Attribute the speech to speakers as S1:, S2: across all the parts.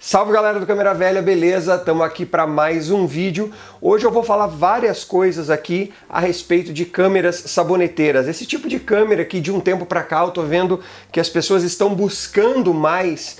S1: Salve galera do Câmera Velha, beleza? Estamos aqui para mais um vídeo. Hoje eu vou falar várias coisas aqui a respeito de câmeras saboneteiras. Esse tipo de câmera que de um tempo para cá eu tô vendo que as pessoas estão buscando mais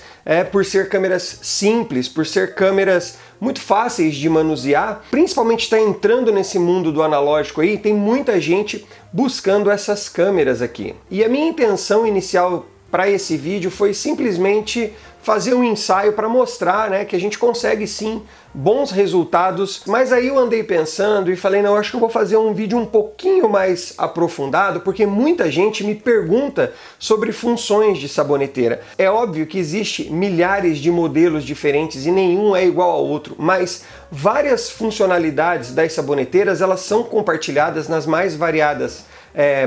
S1: por ser câmeras simples, por ser câmeras muito fáceis de manusear. Principalmente está entrando nesse mundo do analógico aí, tem muita gente buscando essas câmeras aqui. E a minha intenção inicial para esse vídeo foi simplesmente fazer um ensaio para mostrar, que a gente consegue sim bons resultados, mas aí eu andei pensando e falei, não, acho que eu vou fazer um vídeo um pouquinho mais aprofundado, porque muita gente me pergunta sobre funções de saboneteira. É óbvio que existe milhares de modelos diferentes e nenhum é igual ao outro, mas várias funcionalidades das saboneteiras, elas são compartilhadas nas mais variadas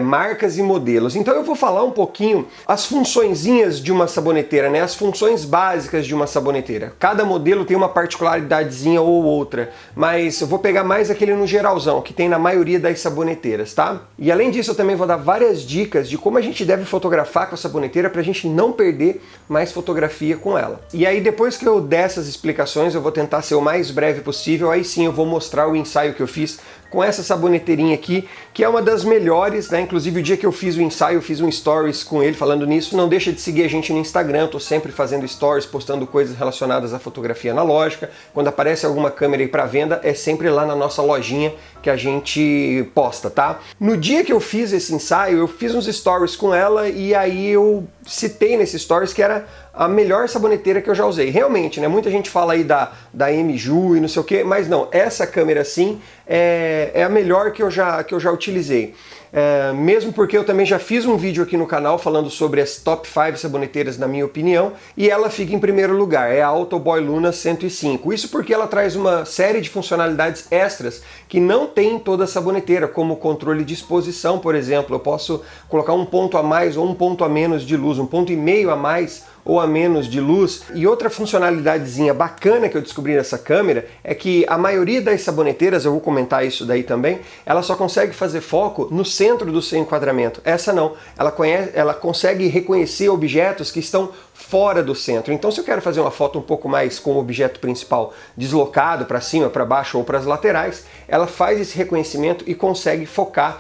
S1: marcas e modelos. Então eu vou falar um pouquinho as funçõezinhas de uma saboneteira, as funções básicas de uma saboneteira. Cada modelo tem uma particularidadezinha ou outra, mas eu vou pegar mais aquele no geralzão, que tem na maioria das saboneteiras, tá? E além disso eu também vou dar várias dicas de como a gente deve fotografar com a saboneteira pra gente não perder mais fotografia com ela. E aí depois que eu der essas explicações, eu vou tentar ser o mais breve possível, aí sim eu vou mostrar o ensaio que eu fiz com essa saboneteirinha aqui, que é uma das melhores, Inclusive o dia que eu fiz o ensaio, eu fiz um stories com ele falando nisso. Não deixa de seguir a gente no Instagram, eu tô sempre fazendo stories, postando coisas relacionadas à fotografia analógica. Quando aparece alguma câmera aí para venda, é sempre lá na nossa lojinha que a gente posta, tá? No dia que eu fiz esse ensaio, eu fiz uns stories com ela e aí eu citei nesses stories que era a melhor saboneteira que eu já usei. Realmente, muita gente fala aí da MJU e não sei o que, mas não, essa câmera sim é a melhor que eu já utilizei. Mesmo porque eu também já fiz um vídeo aqui no canal falando sobre as top 5 saboneteiras na minha opinião, e ela fica em primeiro lugar, é a Autoboy Luna 105. Isso porque ela traz uma série de funcionalidades extras que não tem em toda a saboneteira, como controle de exposição, por exemplo. Eu posso colocar um ponto a mais ou um ponto a menos de luz, 1,5 ponto a mais ou a menos de luz. E outra funcionalidadezinha bacana que eu descobri nessa câmera é que a maioria das saboneteiras, eu vou comentar isso daí também, ela só consegue fazer foco no centro do seu enquadramento. Essa não, ela consegue reconhecer objetos que estão fora do centro. Então se eu quero fazer uma foto um pouco mais com o objeto principal deslocado para cima, para baixo ou para as laterais, ela faz esse reconhecimento e consegue focar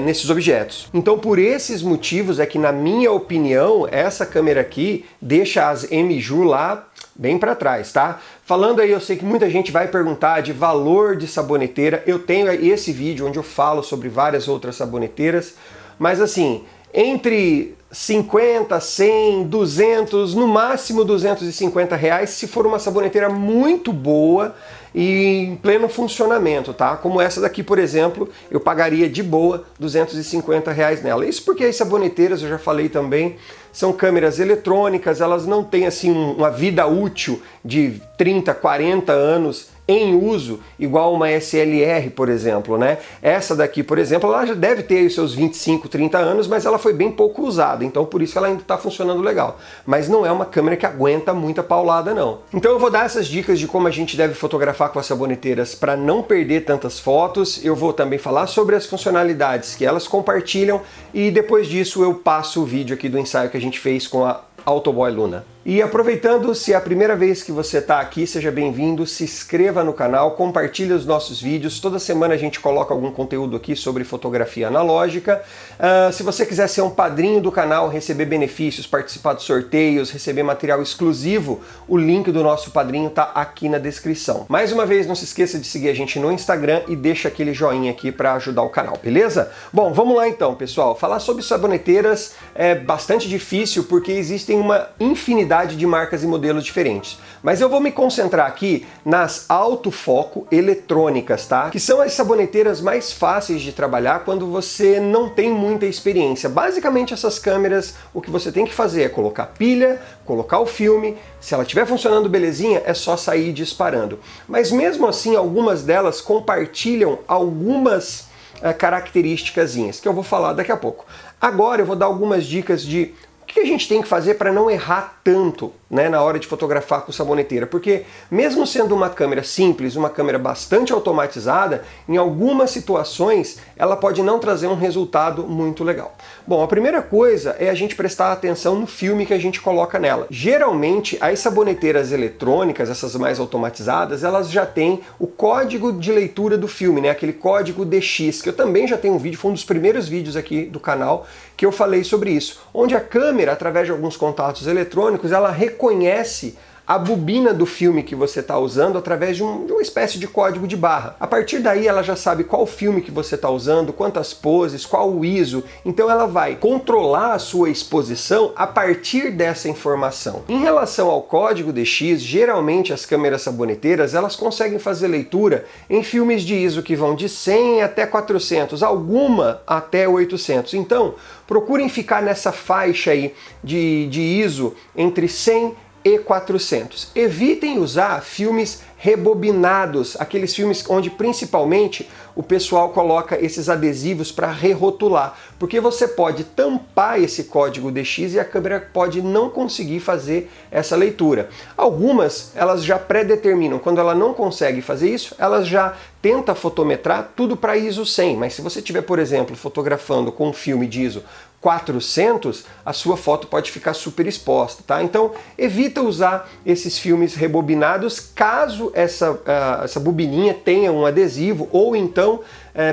S1: nesses objetos. Então por esses motivos é que, na minha opinião, essa câmera aqui deixa as MJU lá bem para trás, tá? Falando aí, eu sei que muita gente vai perguntar de valor de saboneteira. Eu tenho esse vídeo onde eu falo sobre várias outras saboneteiras, mas assim, entre 50, 100, 200, no máximo 250 reais, se for uma saboneteira muito boa e em pleno funcionamento, tá? Como essa daqui, por exemplo, eu pagaria de boa 250 reais nela. Isso porque as saboneteiras, eu já falei também, são câmeras eletrônicas, elas não têm assim uma vida útil de 30, 40 anos em uso, igual uma SLR, por exemplo, Essa daqui, por exemplo, ela já deve ter os seus 25, 30 anos, mas ela foi bem pouco usada, então por isso ela ainda está funcionando legal. Mas não é uma câmera que aguenta muita paulada, não. Então eu vou dar essas dicas de como a gente deve fotografar com as saboneteiras para não perder tantas fotos. Eu vou também falar sobre as funcionalidades que elas compartilham e depois disso eu passo o vídeo aqui do ensaio que a gente fez com a Autoboy Luna. E aproveitando, se é a primeira vez que você está aqui, seja bem-vindo, se inscreva no canal, compartilhe os nossos vídeos. Toda semana a gente coloca algum conteúdo aqui sobre fotografia analógica. Se você quiser ser um padrinho do canal, receber benefícios, participar de sorteios, receber material exclusivo, o link do nosso padrinho está aqui na descrição. Mais uma vez, não se esqueça de seguir a gente no Instagram e deixa aquele joinha aqui para ajudar o canal, beleza? Bom, vamos lá então, pessoal. Falar sobre saboneteiras é bastante difícil porque existem uma infinidade de marcas e modelos diferentes. Mas eu vou me concentrar aqui nas autofoco eletrônicas, tá? Que são as saboneteiras mais fáceis de trabalhar quando você não tem muita experiência. Basicamente essas câmeras, o que você tem que fazer é colocar pilha, colocar o filme, se ela estiver funcionando belezinha, é só sair disparando. Mas mesmo assim, algumas delas compartilham algumas características que eu vou falar daqui a pouco. Agora eu vou dar algumas dicas de o que a gente tem que fazer para não errar tanto né, na hora de fotografar com saboneteira, porque mesmo sendo uma câmera simples, uma câmera bastante automatizada, em algumas situações ela pode não trazer um resultado muito legal. Bom, a primeira coisa é a gente prestar atenção no filme que a gente coloca nela. Geralmente as saboneteiras eletrônicas, essas mais automatizadas, elas já têm o código de leitura do filme, né, aquele código DX, que eu também já tenho um vídeo, foi um dos primeiros vídeos aqui do canal que eu falei sobre isso, onde a câmera, através de alguns contatos eletrônicos, ela reconhece a bobina do filme que você está usando através de uma espécie de código de barra. A partir daí ela já sabe qual filme que você está usando, quantas poses, qual o ISO, então ela vai controlar a sua exposição a partir dessa informação. Em relação ao código DX, geralmente as câmeras saboneteiras elas conseguem fazer leitura em filmes de ISO que vão de 100 até 400, alguma até 800. Então, procurem ficar nessa faixa aí de ISO entre 100 e 400. Evitem usar filmes rebobinados, aqueles filmes onde principalmente o pessoal coloca esses adesivos para rerotular, porque você pode tampar esse código DX e a câmera pode não conseguir fazer essa leitura. Algumas, elas já pré-determinam, quando ela não consegue fazer isso, elas já tenta fotometrar tudo para ISO 100, mas se você estiver, por exemplo, fotografando com um filme de ISO 400, a sua foto pode ficar super exposta, tá? Então evita usar esses filmes rebobinados caso essa bobininha tenha um adesivo, ou então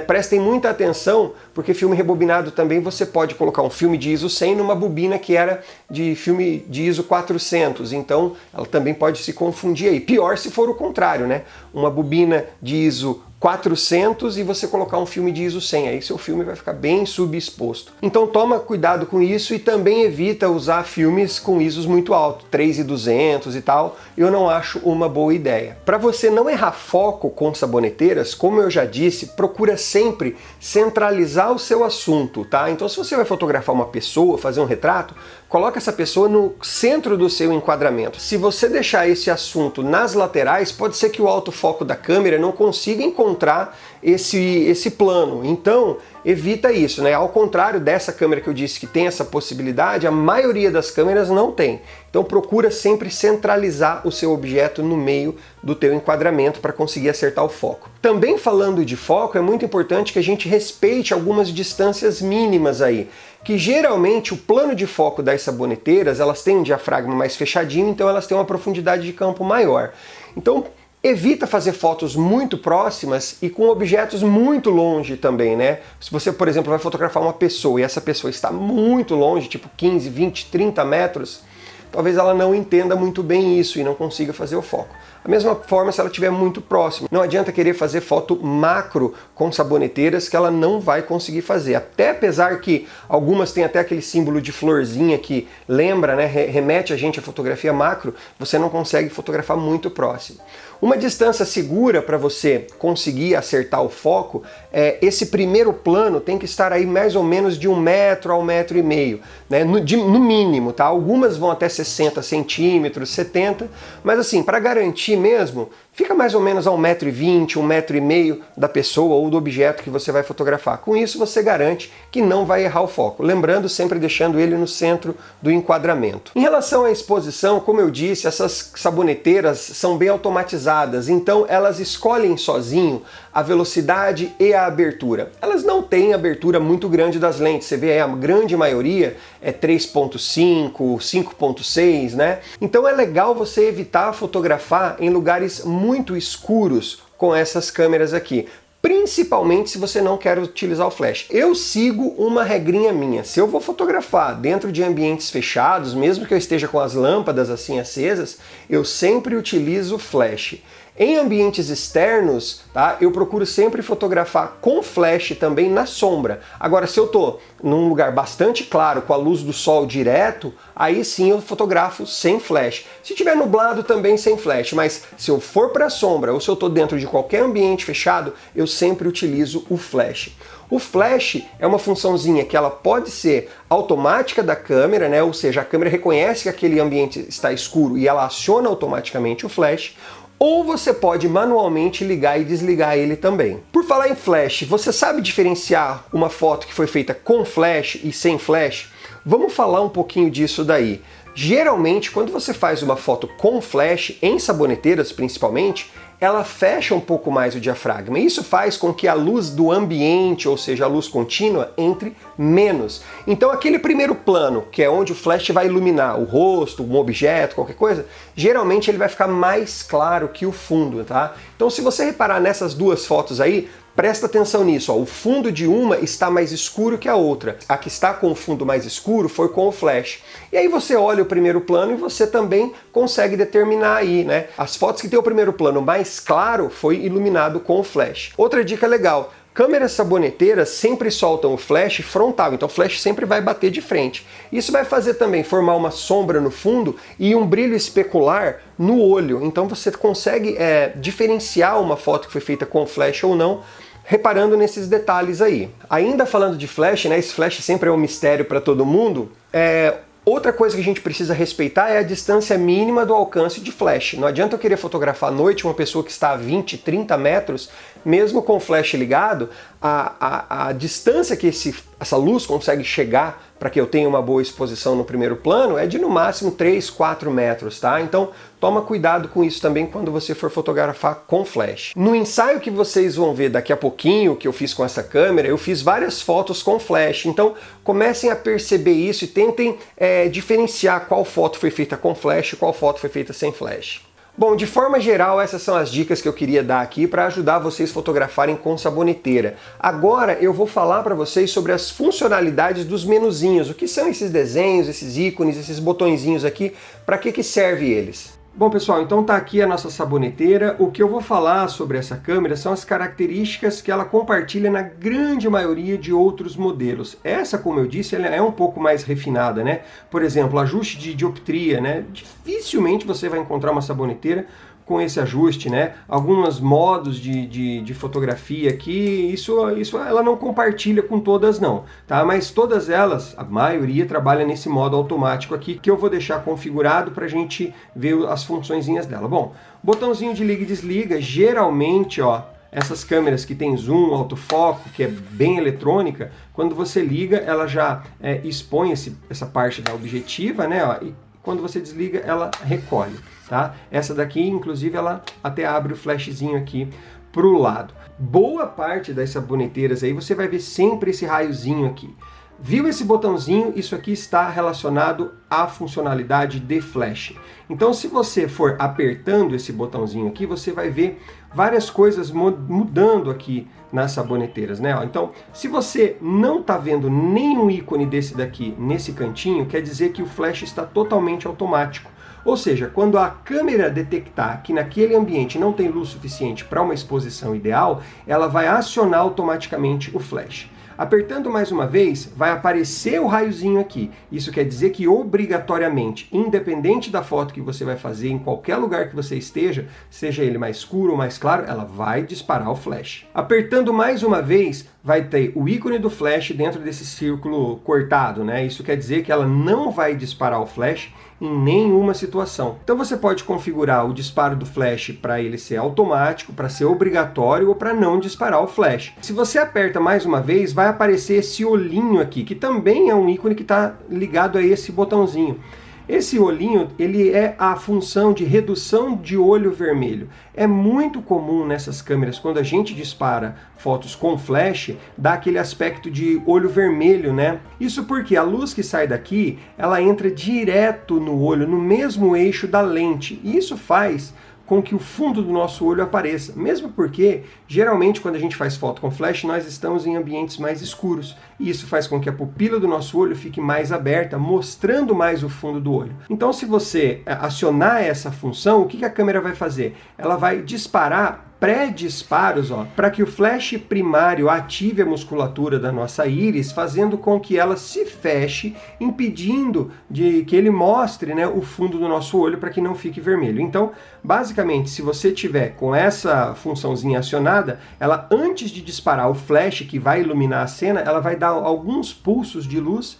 S1: prestem muita atenção, porque filme rebobinado também você pode colocar um filme de ISO 100 numa bobina que era de filme de ISO 400, então ela também pode se confundir aí. Pior se for o contrário, né? Uma bobina de ISO 400 e você colocar um filme de ISO 100, aí seu filme vai ficar bem subexposto. Então toma cuidado com isso e também evita usar filmes com ISOs muito altos, 3200 e tal, eu não acho uma boa ideia. Para você não errar foco com saboneteiras, como eu já disse, procura sempre centralizar o seu assunto, tá? Então se você vai fotografar uma pessoa, fazer um retrato, coloca essa pessoa no centro do seu enquadramento. Se você deixar esse assunto nas laterais, pode ser que o autofoco da câmera não consiga encontrar esse plano. Então, evita isso, né? Ao contrário dessa câmera que eu disse que tem essa possibilidade, a maioria das câmeras não tem. Então procura sempre centralizar o seu objeto no meio do teu enquadramento para conseguir acertar o foco. Também falando de foco, é muito importante que a gente respeite algumas distâncias mínimas aí, que geralmente o plano de foco das saboneteiras, elas têm um diafragma mais fechadinho, então elas têm uma profundidade de campo maior. Então evita fazer fotos muito próximas e com objetos muito longe também, né? Se você, por exemplo, vai fotografar uma pessoa e essa pessoa está muito longe, tipo 15, 20, 30 metros, talvez ela não entenda muito bem isso e não consiga fazer o foco. Da mesma forma, se ela estiver muito próxima. Não adianta querer fazer foto macro com saboneteiras que ela não vai conseguir fazer. Até apesar que algumas têm até aquele símbolo de florzinha que lembra, né, remete a gente à fotografia macro, você não consegue fotografar muito próximo. Uma distância segura para você conseguir acertar o foco, esse primeiro plano tem que estar aí mais ou menos de 1 metro a 1,5 metro, né, no mínimo, tá? Algumas vão até 60 centímetros, 70, mas assim, para garantir mesmo, fica mais ou menos a 1,20 metro, 1,5 metro da pessoa ou do objeto que você vai fotografar. Com isso você garante que não vai errar o foco. Lembrando, sempre deixando ele no centro do enquadramento. Em relação à exposição, como eu disse, essas saboneteiras são bem automatizadas, então elas escolhem sozinho a velocidade e a abertura. Elas não têm abertura muito grande das lentes, você vê aí, a grande maioria é 3.5, 5.6, né? Então é legal você evitar fotografar em lugares muito escuros com essas câmeras aqui, principalmente se você não quer utilizar o flash. Eu sigo uma regrinha minha, se eu vou fotografar dentro de ambientes fechados, mesmo que eu esteja com as lâmpadas assim acesas, eu sempre utilizo flash. Em ambientes externos, tá, eu procuro sempre fotografar com flash também na sombra. Agora, se eu estou num lugar bastante claro, com a luz do sol direto, aí sim eu fotografo sem flash. Se tiver nublado, também sem flash, mas se eu for para a sombra ou se eu estou dentro de qualquer ambiente fechado, eu sempre utilizo o flash. O flash é uma funçãozinha que ela pode ser automática da câmera, né? Ou seja, a câmera reconhece que aquele ambiente está escuro e ela aciona automaticamente o flash, ou você pode manualmente ligar e desligar ele também. Por falar em flash, você sabe diferenciar uma foto que foi feita com flash e sem flash? Vamos falar um pouquinho disso daí. Geralmente, quando você faz uma foto com flash, em saboneteiras principalmente, ela fecha um pouco mais o diafragma. Isso faz com que a luz do ambiente, ou seja, a luz contínua, entre menos. Então aquele primeiro plano, que é onde o flash vai iluminar o rosto, um objeto, qualquer coisa, geralmente ele vai ficar mais claro que o fundo, tá? Então se você reparar nessas duas fotos aí, presta atenção nisso, ó. O fundo de uma está mais escuro que a outra. A que está com o fundo mais escuro foi com o flash. E aí você olha o primeiro plano e você também consegue determinar aí, né? As fotos que tem o primeiro plano mais claro foi iluminado com o flash. Outra dica legal. Câmeras saboneteiras sempre soltam o flash frontal, então o flash sempre vai bater de frente. Isso vai fazer também formar uma sombra no fundo e um brilho especular no olho. Então você consegue diferenciar uma foto que foi feita com flash ou não, reparando nesses detalhes aí. Ainda falando de flash, né? Esse flash sempre é um mistério para todo mundo. Outra coisa que a gente precisa respeitar é a distância mínima do alcance de flash. Não adianta eu querer fotografar à noite uma pessoa que está a 20, 30 metros, mesmo com o flash ligado, a distância que essa luz consegue chegar para que eu tenha uma boa exposição no primeiro plano é de no máximo 3, 4 metros, tá? Então toma cuidado com isso também quando você for fotografar com flash. No ensaio que vocês vão ver daqui a pouquinho, que eu fiz com essa câmera, eu fiz várias fotos com flash, então comecem a perceber isso e tentem diferenciar qual foto foi feita com flash e qual foto foi feita sem flash. Bom, de forma geral, essas são as dicas que eu queria dar aqui para ajudar vocês a fotografarem com saboneteira. Agora eu vou falar para vocês sobre as funcionalidades dos menuzinhos. O que são esses desenhos, esses ícones, esses botõezinhos aqui, para que serve eles? Bom pessoal, então tá aqui a nossa saboneteira. O que eu vou falar sobre essa câmera são as características que ela compartilha na grande maioria de outros modelos. Essa, como eu disse, ela é um pouco mais refinada, né? Por exemplo, ajuste de dioptria, né? Dificilmente você vai encontrar uma saboneteira com esse ajuste, né? Alguns modos de fotografia aqui, isso ela não compartilha com todas não, tá? Mas todas elas, a maioria trabalha nesse modo automático aqui, que eu vou deixar configurado para a gente ver as funçõezinhas dela. Bom, botãozinho de liga e desliga, geralmente, ó, essas câmeras que tem zoom, autofoco, que é bem eletrônica, quando você liga, ela já expõe essa parte da objetiva, né? Ó, e quando você desliga, ela recolhe. Tá? Essa daqui, inclusive, ela até abre o flashzinho aqui pro lado. Boa parte das saboneteiras aí você vai ver sempre esse raiozinho aqui. Viu esse botãozinho? Isso aqui está relacionado à funcionalidade de flash. Então, se você for apertando esse botãozinho aqui, você vai ver várias coisas mudando aqui nas saboneteiras, né? Então, se você não está vendo nenhum ícone desse daqui nesse cantinho, quer dizer que o flash está totalmente automático. Ou seja, quando a câmera detectar que naquele ambiente não tem luz suficiente para uma exposição ideal, ela vai acionar automaticamente o flash. Apertando mais uma vez, vai aparecer o raiozinho aqui. Isso quer dizer que obrigatoriamente, independente da foto que você vai fazer, em qualquer lugar que você esteja, seja ele mais escuro ou mais claro, ela vai disparar o flash. Apertando mais uma vez, vai ter o ícone do flash dentro desse círculo cortado, né? Isso quer dizer que ela não vai disparar o flash em nenhuma situação. Então você pode configurar o disparo do flash para ele ser automático, para ser obrigatório ou para não disparar o flash. Se você aperta mais uma vez, vai aparecer esse olhinho aqui, que também é um ícone que está ligado a esse botãozinho. Esse olhinho, ele é a função de redução de olho vermelho. É muito comum nessas câmeras, quando a gente dispara fotos com flash, dá aquele aspecto de olho vermelho, né? Isso porque a luz que sai daqui, ela entra direto no olho, no mesmo eixo da lente. E isso faz com que o fundo do nosso olho apareça, mesmo porque, geralmente, quando a gente faz foto com flash, nós estamos em ambientes mais escuros, e isso faz com que a pupila do nosso olho fique mais aberta, mostrando mais o fundo do olho. Então, se você acionar essa função, o que a câmera vai fazer? Ela vai disparar pré-disparos, para que o flash primário ative a musculatura da nossa íris, fazendo com que ela se feche, impedindo de que ele mostre, né, o fundo do nosso olho para que não fique vermelho. Então, basicamente, se você tiver com essa funçãozinha acionada, ela, antes de disparar o flash que vai iluminar a cena, ela vai dar alguns pulsos de luz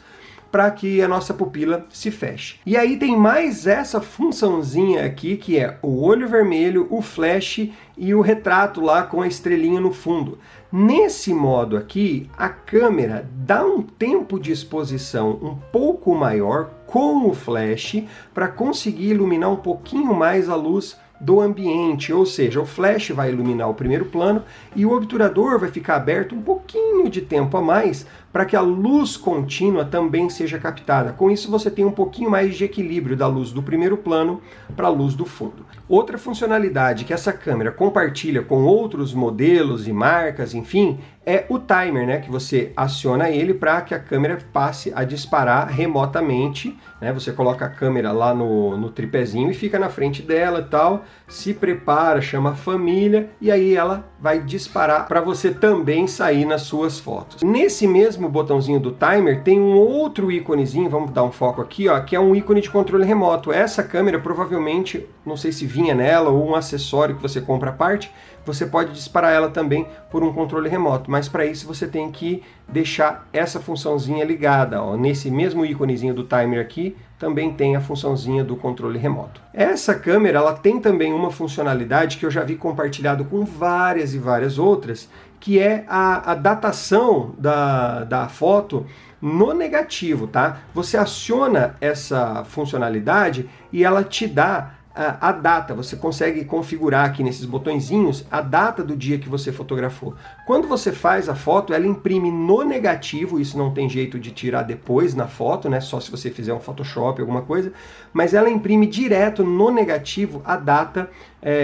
S1: para que a nossa pupila se feche. E aí tem mais essa funçãozinha aqui, que é o olho vermelho, o flash e o retrato lá com a estrelinha no fundo. Nesse modo aqui, a câmera dá um tempo de exposição um pouco maior com o flash para conseguir iluminar um pouquinho mais a luz do ambiente, ou seja, o flash vai iluminar o primeiro plano e o obturador vai ficar aberto um pouquinho de tempo a mais para que a luz contínua também seja captada. Com isso você tem um pouquinho mais de equilíbrio da luz do primeiro plano para a luz do fundo. Outra funcionalidade que essa câmera compartilha com outros modelos e marcas, enfim, é o timer, né? Que você aciona ele para que a câmera passe a disparar remotamente, né? Você coloca a câmera lá no tripézinho e fica na frente dela e tal, se prepara, chama a família e aí ela vai disparar para você também sair nas suas fotos. Nesse mesmo botãozinho do timer tem um outro íconezinho, vamos dar um foco aqui, ó, que é um ícone de controle remoto. Essa câmera provavelmente, não sei se vinha nela ou um acessório que você compra à parte, você pode disparar ela também por um controle remoto, mas para isso você tem que deixar essa funçãozinha ligada, ó. Nesse mesmo íconezinho do timer aqui, também tem a funçãozinha do controle remoto. Essa câmera ela tem também uma funcionalidade que eu já vi compartilhado com várias e várias outras, que é a datação da foto no negativo, tá? Você aciona essa funcionalidade e ela te dá a data, você consegue configurar aqui nesses botõezinhos a data do dia que você fotografou. Quando você faz a foto, ela imprime no negativo, isso não tem jeito de tirar depois na foto, né? Só se você fizer um Photoshop, alguma coisa, mas ela imprime direto no negativo a data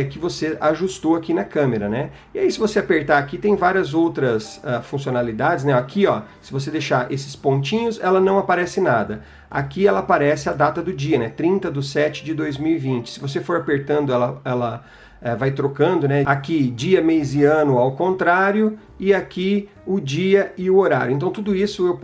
S1: que você ajustou aqui na câmera, né? E aí se você apertar aqui, tem várias outras funcionalidades, né? Aqui, ó, se você deixar esses pontinhos, ela não aparece nada. Aqui ela aparece a data do dia, né? 30/7/2020. Se você for apertando, ela vai trocando, né? Aqui dia, mês e ano ao contrário, e aqui o dia e o horário. Então tudo isso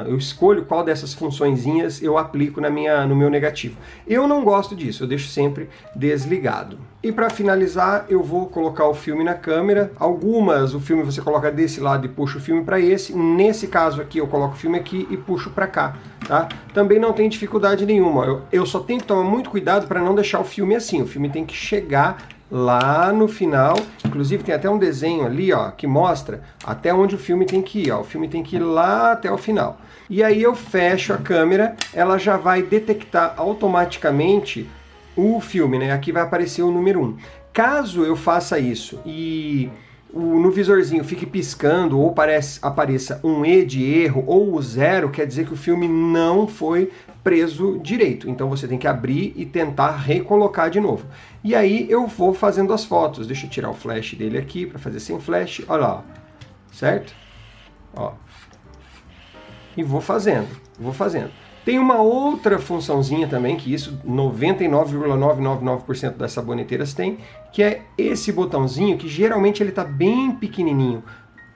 S1: eu escolho qual dessas funçõezinhas eu aplico no meu negativo. Eu não gosto disso, eu deixo sempre desligado. E para finalizar, eu vou colocar o filme na câmera. Algumas, o filme você coloca desse lado e puxa o filme para esse. Nesse caso aqui, eu coloco o filme aqui e puxo para cá, tá? Também não tem dificuldade nenhuma. Eu só tenho que tomar muito cuidado para não deixar o filme assim. O filme tem que chegar lá no final, inclusive tem até um desenho ali, ó, que mostra até onde o filme tem que ir, ó. O filme tem que ir lá até o final. E aí eu fecho a câmera, ela já vai detectar automaticamente o filme, né? Aqui vai aparecer o número 1. Caso eu faça isso e no visorzinho fique piscando ou apareça um E de erro ou o 0, quer dizer que o filme não foi preso direito. Então você tem que abrir e tentar recolocar de novo. E aí eu vou fazendo as fotos. Deixa eu tirar o flash dele aqui para fazer sem flash. Olha lá, ó. Certo? Ó. E vou fazendo. Tem uma outra funçãozinha também, que isso 99,999% das saboneteiras tem, que é esse botãozinho, que geralmente ele está bem pequenininho.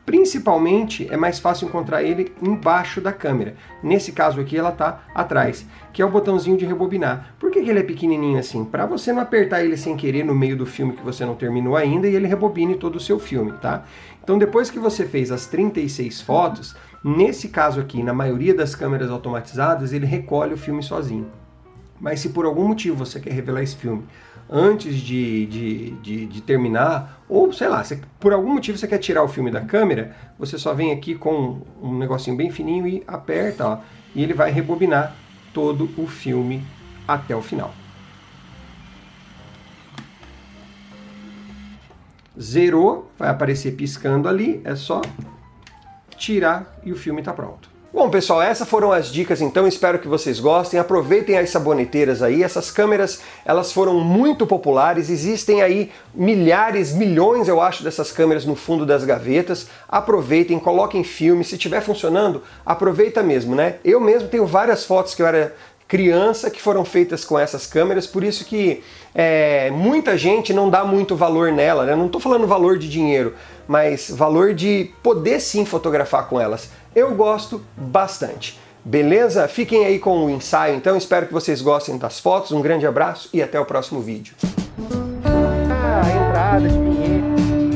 S1: Principalmente é mais fácil encontrar ele embaixo da câmera. Nesse caso aqui ela está atrás, que é o botãozinho de rebobinar. Por que ele é pequenininho assim? Para você não apertar ele sem querer no meio do filme que você não terminou ainda e ele rebobine todo o seu filme, tá? Então depois que você fez as 36 fotos, nesse caso aqui, na maioria das câmeras automatizadas, ele recolhe o filme sozinho. Mas se por algum motivo você quer revelar esse filme antes de terminar, ou sei lá, por algum motivo você quer tirar o filme da câmera, você só vem aqui com um negocinho bem fininho e aperta, ó, e ele vai rebobinar todo o filme até o final. Zerou, vai aparecer piscando ali, é só tirar e o filme está pronto. Bom, pessoal, essas foram as dicas, então espero que vocês gostem. Aproveitem as saboneteiras aí, essas câmeras, elas foram muito populares, existem aí milhares, milhões, eu acho, dessas câmeras no fundo das gavetas. Aproveitem, coloquem filme, se estiver funcionando, aproveita mesmo, né? Eu mesmo tenho várias fotos que eu era criança que foram feitas com essas câmeras, por isso que muita gente não dá muito valor nela, né? Não estou falando valor de dinheiro, mas valor de poder sim fotografar com elas. Eu gosto bastante. Beleza? Fiquem aí com o ensaio, então espero que vocês gostem das fotos. Um grande abraço e até o próximo vídeo.
S2: A entrada de vinheta.